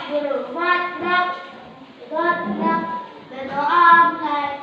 bermadab, godap, berdoa mulai.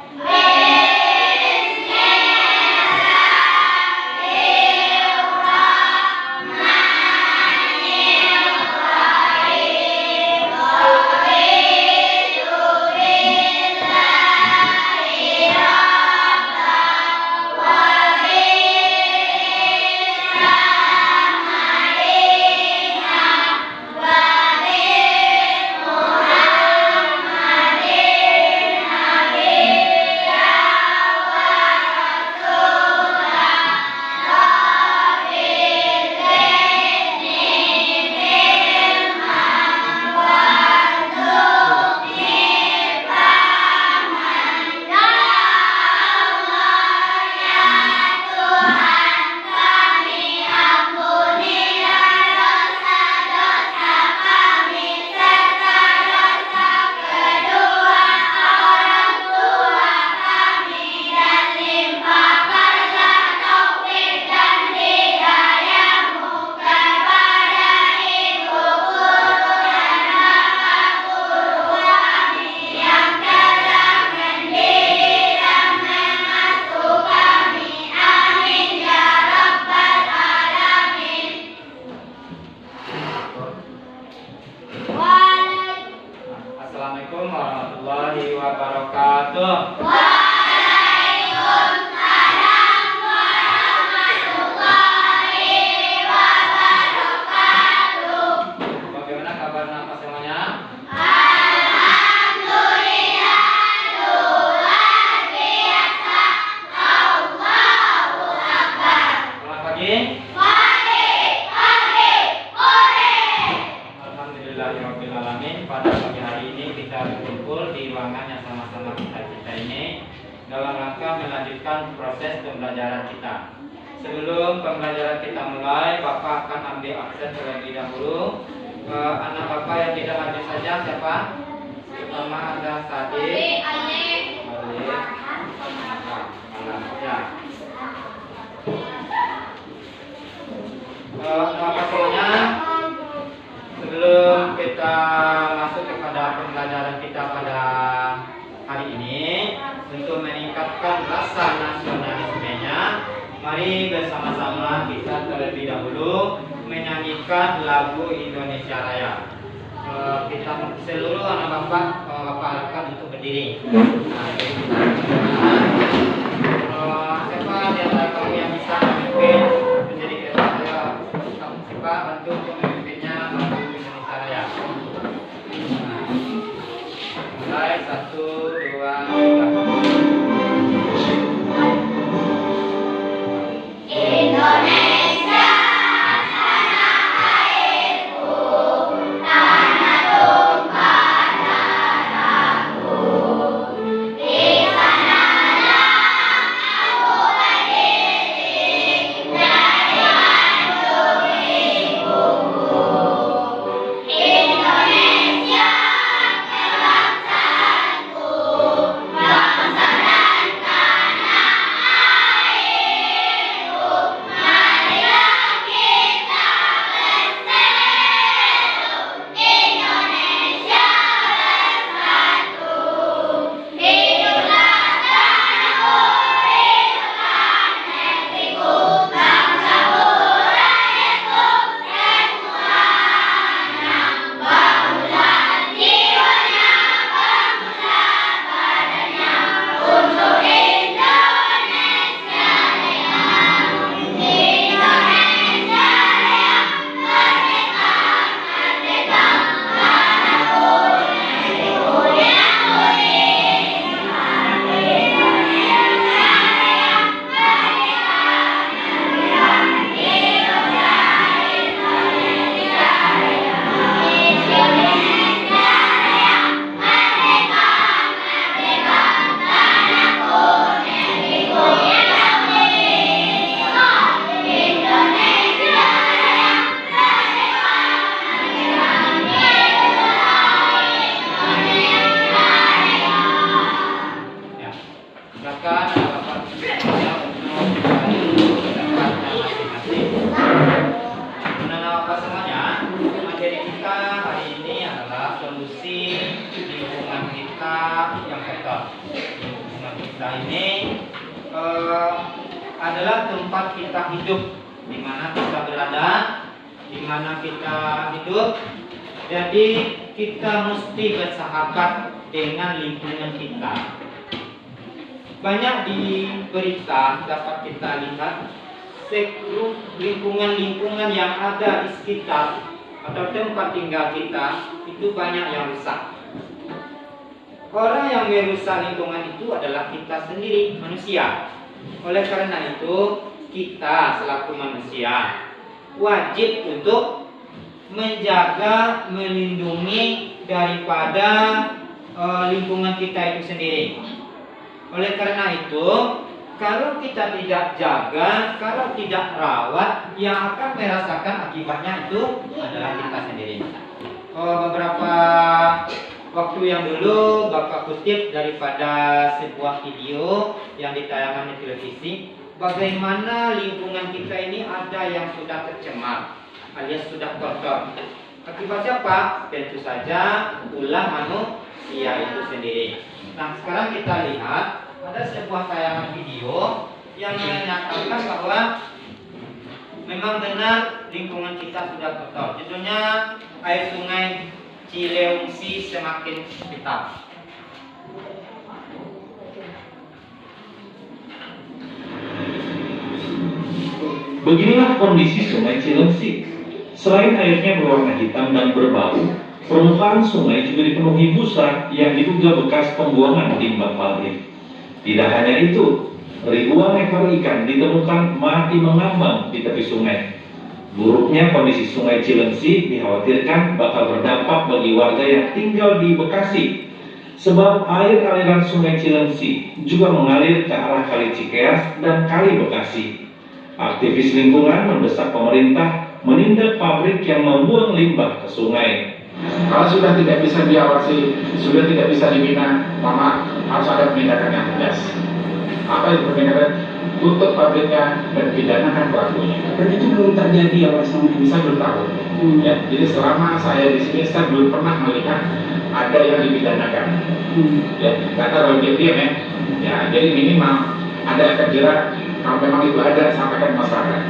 Assalamualaikum warahmatullahi wabarakatuh. Waalaikumsalam warahmatullahi wabarakatuh. Bagaimana kabar anak semuanya? Alhamdulillah luar biasa. Allahu Akbar. Selamat pagi. Alhamdulillahirrahmanirrahim. Pada pagi hari ini kita berkumpul di ruangan yang sama-sama kita ini dalam rangka melanjutkan proses pembelajaran kita. Sebelum pembelajaran kita mulai, Bapak akan ambil absen terlebih dahulu. Anak Bapak yang tidak hadir saja siapa? Pertama ada Sadi, Ali, ya. Bapak semuanya, sebelum kita masuk kepada pembelajaran kita pada hari ini, untuk meningkatkan rasa nasionalismenya, mari bersama-sama kita terlebih dahulu menyanyikan lagu Indonesia Raya. Kita seluruh anak Bapak harapkan untuk berdiri. Siapa di antara kamu yang bisa memimpin menjadi ketua? Kamu siapa bantu untuk memimpinnya lagu Indonesia Raya. Mulai 1, 2, 3. Indonesia tanah airku, tanah tumpah darahku. Di sanalah aku berdiri dari mantu ibuku. Indonesia kebangsaanku, bangsa dan tanah airku. Marilah kita bersatu, Indonesia bersatu. Hiduplah tanahku, hiduplah negeriku, bangsaku, rakyatku semuanya. Bangunlah jiwanya, bangunlah badannya untuk Indonesia Raya. Indonesia Raya, merdeka, merdeka, tanahku, negeriku yang mulia. Indonesia Raya, merdeka, merdeka, hiduplah Indonesia Raya. Indonesia Raya, merdeka, merdeka, tanahku, negeriku yang mulia. Indonesia Raya, merdeka, merdeka, hiduplah Indonesia Raya. Ya, silakan Bapak semuanya untuk kembali ke tempatnya masing-masing. Anak Bapak semuanya, materi kita hari ini adalah solusi lingkungan kita yang kotor. Lingkungan kita ini adalah tempat kita hidup, di mana kita berada, di mana kita hidup. Jadi kita mesti bersahabat dengan lingkungan kita. Banyak di berita dapat kita lihat lingkungan-lingkungan yang ada di sekitar atau tempat tinggal kita itu banyak yang rusak. Orang yang merusak lingkungan itu adalah kita sendiri, manusia. Oleh karena itu, kita selaku manusia wajib untuk menjaga, melindungi daripada lingkungan kita itu sendiri. Oleh karena itu, kalau kita tidak jaga, kalau tidak rawat, yang akan merasakan akibatnya itu adalah kita sendiri. Beberapa waktu yang dulu Bapak kutip daripada sebuah video yang ditayangkan di televisi, bagaimana lingkungan kita ini ada yang sudah tercemar alias sudah kotor. Akibatnya apa? Tentu saja ulah manusia itu sendiri. Nah, sekarang kita lihat ada sebuah tayangan video yang menyatakan bahwa memang benar lingkungan kita sudah kotor. Judulnya air sungai Cileungsi semakin hitam. Beginilah kondisi sungai Cileungsi. Selain airnya berwarna hitam dan berbau, permukaan sungai juga dipenuhi busa yang diduga bekas pembuangan limbah pabrik. Tidak hanya itu, ribuan ekor ikan ditemukan mati mengambang di tepi sungai. Buruknya kondisi sungai Cileungsi dikhawatirkan bakal berdampak bagi warga yang tinggal di Bekasi, sebab air aliran sungai Cileungsi juga mengalir ke arah Kali Cikeas dan Kali Bekasi. Aktivis lingkungan mendesak pemerintah menindak pabrik yang membuang limbah ke sungai. Kalau sudah tidak bisa diawasi, sudah tidak bisa dibina, maka harus ada penindakan yang tegas. Apa itu penindakan? Tutup pabriknya dan pidanakan pelakunya. Dan itu belum terjadi ya Pak selama ini? Saya belum tahu. Ya, jadi selama saya di sini saya belum pernah melihat ada yang dipidanakan. Ya, karena kalau diam ya. Ya, jadi minimal ada efek jerak. Kalau memang itu ada, sampaikan masyarakat.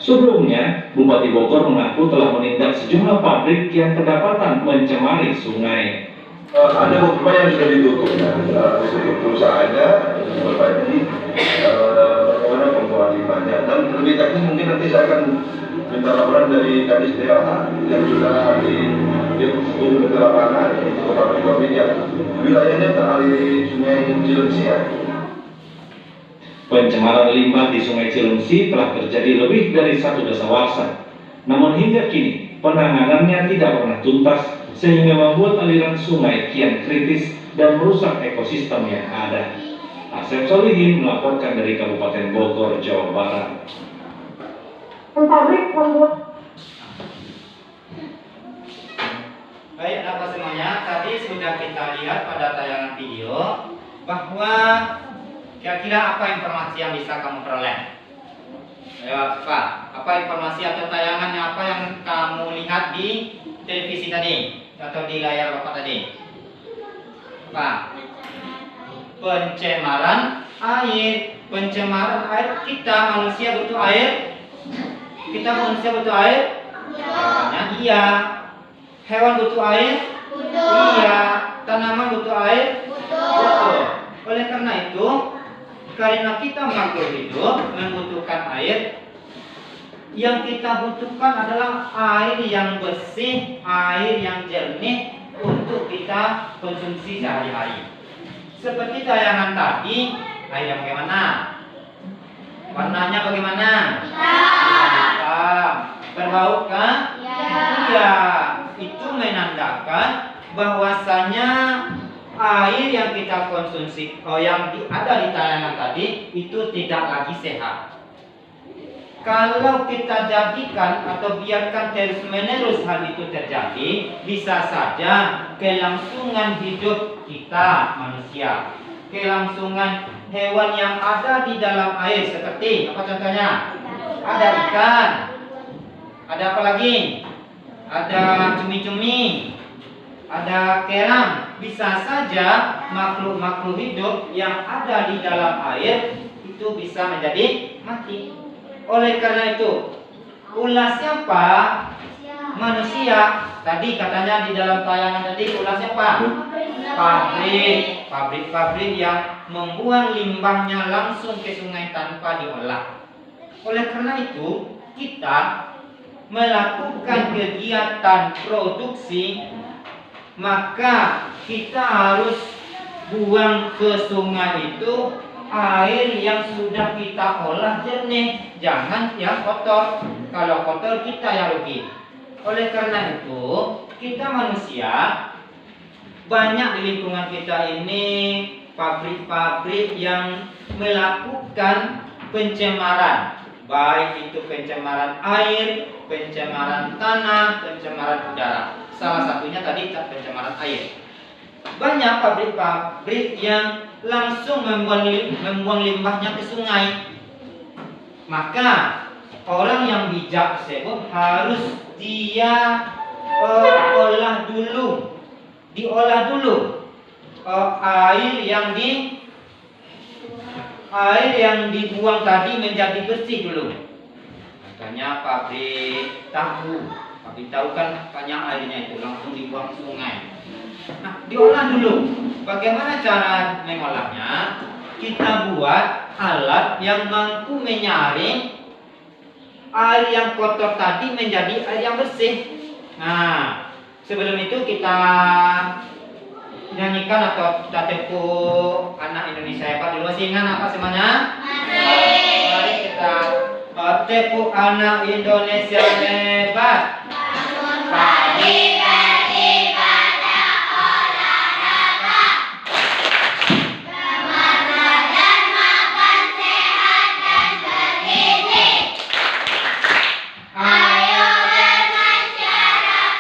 Sebelumnya, Bupati Bogor mengaku telah menindak sejumlah pabrik yang kedapatan mencemari sungai. Ada beberapa yang sudah ditutup, untuk perusahaannya, Bapak ini bagaimana pembuatan limbahnya. Dan lebih teknis mungkin nanti saya akan minta laporan dari Kadis DLH yang sudah turun ke lapangan, beberapa pabrik yang wilayahnya teraliri Sungai Cileungsi. Pencemaran limbah di Sungai Cileungsi telah terjadi lebih dari 1 dasawarsa. Namun hingga kini penanganannya tidak pernah tuntas sehingga membuat aliran sungai kian kritis dan merusak ekosistem yang ada. Asep Solihin melaporkan dari Kabupaten Bogor, Jawa Barat. Baik, Bapak semuanya, tadi sudah kita lihat pada tayangan video bahwa kira-kira apa informasi yang bisa kamu peroleh? Ya, Pak, apa informasi atau tayangannya apa yang kamu lihat di televisi tadi atau di layar Bapak tadi? Pak, pencemaran air. Pencemaran air, kita manusia butuh air. Kita manusia butuh air? Jawabannya iya. Hewan butuh air? Iya. Tanaman butuh air? Betul. Oleh karena itu, karena kita makhluk hidup membutuhkan air, yang kita butuhkan adalah air yang bersih, air yang jernih untuk kita konsumsi sehari-hari. Seperti tayangan tadi, air yang bagaimana? Warnanya bagaimana? Hitam. Berbau kan? Iya. Itu menandakan bahwasanya air yang kita konsumsi, yang ada di tayangan tadi itu tidak lagi sehat. Kalau kita jadikan atau biarkan terus-menerus hal itu terjadi, bisa saja kelangsungan hidup kita manusia, kelangsungan hewan yang ada di dalam air seperti apa contohnya? Ada ikan, ada apa lagi? Ada cumi-cumi, ada kerang. Bisa saja makhluk-makhluk hidup yang ada di dalam air itu bisa menjadi mati. Oleh karena itu, ulah siapa? Manusia. Tadi katanya di dalam tayangan tadi ulah siapa? Pabrik yang membuang limbahnya langsung ke sungai tanpa diolah. Oleh karena itu, kita melakukan kegiatan produksi, maka kita harus buang ke sungai itu air yang sudah kita olah jernih, jangan yang kotor. Kalau kotor kita yang rugi. Oleh karena itu, kita manusia banyak di lingkungan kita ini pabrik-pabrik yang melakukan pencemaran, baik itu pencemaran air, pencemaran tanah, pencemaran udara. Salah satunya tadi pencemaran air. Banyak pabrik-pabrik yang langsung membuang limbahnya ke sungai. Maka orang yang bijak tersebut harus dia diolah dulu air yang dibuang tadi menjadi bersih dulu. Makanya pabrik tahu kan banyak airnya itu langsung dibuang ke sungai. Nah, diolah dulu. Bagaimana cara mengolahnya? Kita buat alat yang mampu menyaring air yang kotor tadi menjadi air yang bersih. Nah, sebelum itu kita nyanyikan atau kita tepuk anak Indonesia hebat dulu. Masih ingat apa semuanya? Mari kita tepuk anak Indonesia hebat. Pagi pada olahraga, berolahraga makan sehat dan bergizi. Ayo bermasyarakat,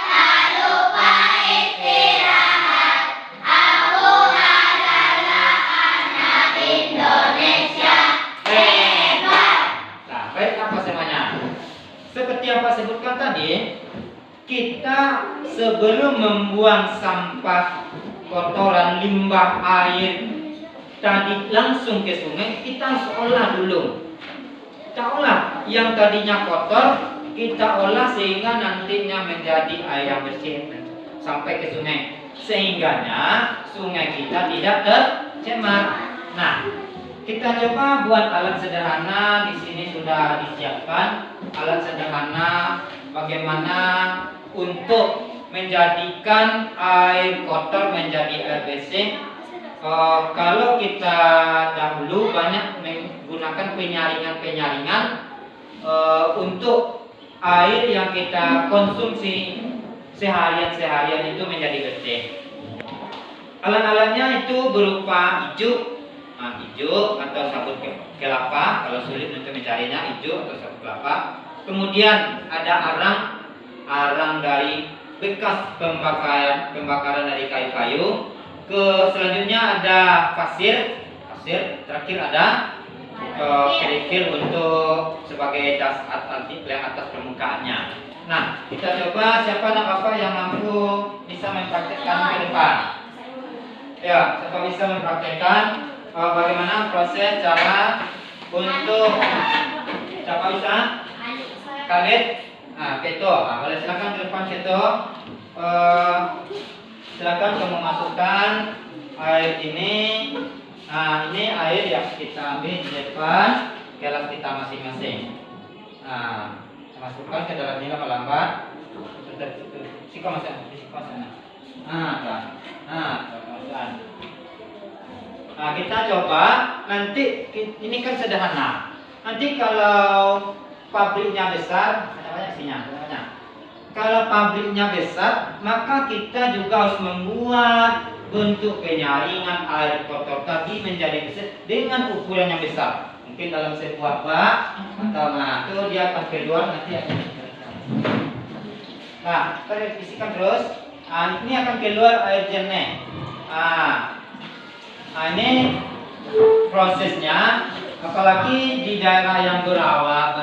tak lupa istirahat. Aku adalah anak Indonesia hebat. Nah, baik apa semuanya? Seperti apa sebutkan tadi, kita sebelum membuang sampah kotoran limbah air tadi langsung ke sungai, kita harus olah dulu. Kita olah yang tadinya kotor, kita olah sehingga nantinya menjadi air yang bersih sampai ke sungai. Sehingganya sungai kita tidak tercemar. Nah, kita coba buat alat sederhana. Di sini sudah disiapkan alat sederhana bagaimana untuk menjadikan air kotor menjadi air bersih. Kalau kita dahulu banyak menggunakan penyaringan untuk air yang kita konsumsi seharian itu menjadi bersih. Alat-alatnya itu berupa hijau atau sabut kelapa. Kalau sulit untuk mencarinya, hijau atau sabut kelapa. Kemudian ada arang dari bekas pembakaran dari kayu-kayu. Selanjutnya ada pasir. Terakhir ada kerikil untuk sebagai das anti yang atas permukaannya. Nah, kita coba siapa nak bapak yang mampu bisa mempraktekkan ke depan. Ya, siapa bisa mempraktekkan bagaimana proses cara untuk siapa bisa? Khalid, Keto, boleh silakan ke depan Keto. Silakan kamu masukkan air ini. Nah, ini air yang kita ambil di depan gelas kita masing-masing. Nah, masukkan ke dalam ini lama-lama. Siko masuk. Nah, kita coba. Nanti ini kan sederhana. Nanti kalau pabriknya besar, ada banyak isinya. Kalau pabriknya besar, maka kita juga harus membuat bentuk penyaringan air kotor tadi menjadi bersih dengan ukuran yang besar. Mungkin dalam sebuah bak atau itu dia akan keluar nanti akan. Nah, kita isikan terus. Ini akan keluar air jernih. Ini prosesnya. Apalagi di daerah yang berawa,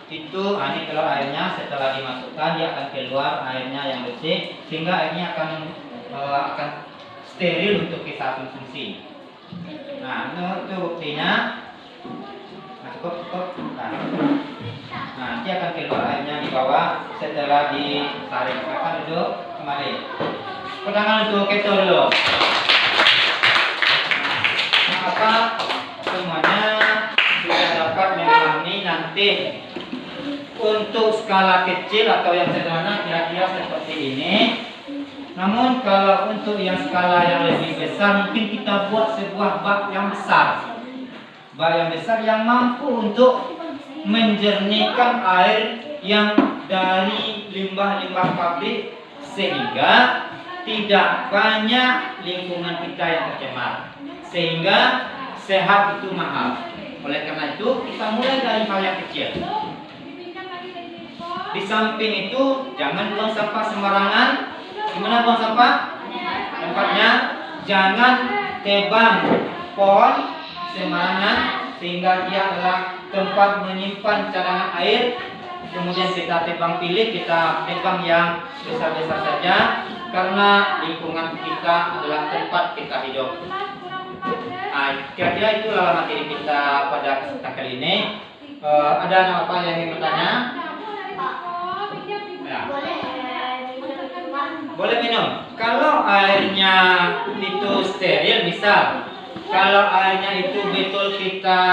itu ini telur airnya setelah dimasukkan dia akan keluar airnya yang bersih sehingga airnya akan steril untuk kita konsumsi. Nah, itu buktinya. Cukup. Nah, nanti akan keluar airnya di bawah setelah ditarik. Akan duduk kembali. Pegangan untuk keto dulu. Nah, apa semuanya sudah dapat memahami nanti untuk skala kecil atau yang sederhana kira-kira seperti ini. Namun kalau untuk yang skala yang lebih besar mungkin kita buat sebuah bak yang besar. Bak yang besar yang mampu untuk menjernihkan air yang dari limbah-limbah pabrik sehingga tidak banyak lingkungan kita yang tercemar. Sehingga sehat itu mahal. Oleh karena itu kita mulai dari hal yang kecil. Di samping itu jangan buang sampah sembarangan. Gimana buang sampah? Tempatnya jangan tebang pohon sembarangan sehingga dia adalah tempat menyimpan cadangan air. Kemudian kita tebang pilih, kita tebang yang besar-besar saja karena lingkungan kita adalah tempat kita hidup. Kira-kira itulah materi kita pada kesempatan kali ini. Ada apa yang ingin bertanya? Ya. Boleh minum. Kalau airnya itu steril, misal kalau airnya itu betul kita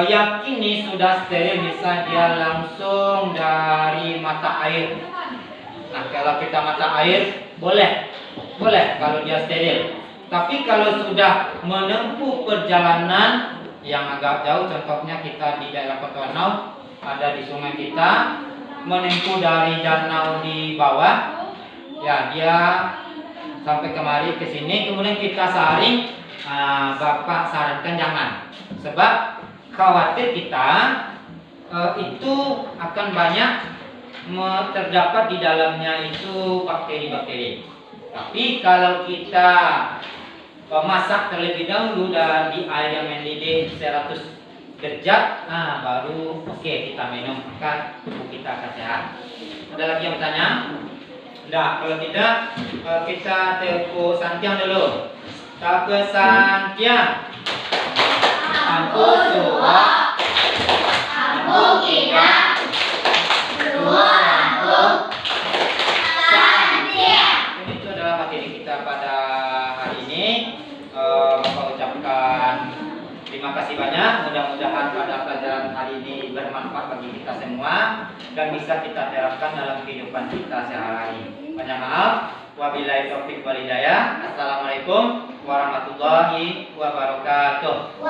yakini sudah steril, misal dia langsung dari mata air. Nah, kalau kita mata air boleh kalau dia steril. Tapi kalau sudah menempuh perjalanan yang agak jauh, contohnya kita di daerah Kotonau, ada di sungai kita, menempuh dari danau di bawah, ya dia sampai kemari ke sini, kemudian kita saring, Bapak sarankan jangan, sebab khawatir kita itu akan banyak terdapat di dalamnya itu bakteri-bakteri. Tapi kalau kita masak terlebih dahulu dan di air yang mendidih 100 derajat, baru kita minum, maka tubuh kita akan sehat. Ada lagi yang bertanya? Tidak, kalau tidak kita tepu santiang dulu. Tape santiang. Aku suka. Aku kira. Dua aku. Santiang. Itu adalah materi kita pada hari ini. Bapak ucapkan terima kasih banyak. Mudah-mudahan pada pelajaran hari ini bermanfaat bagi kita semua dan bisa kita terapkan dalam kehidupan kita sehari-hari. Banyak maaf. Wabillahi taufiq wal hidayah. Assalamualaikum warahmatullahi wabarakatuh.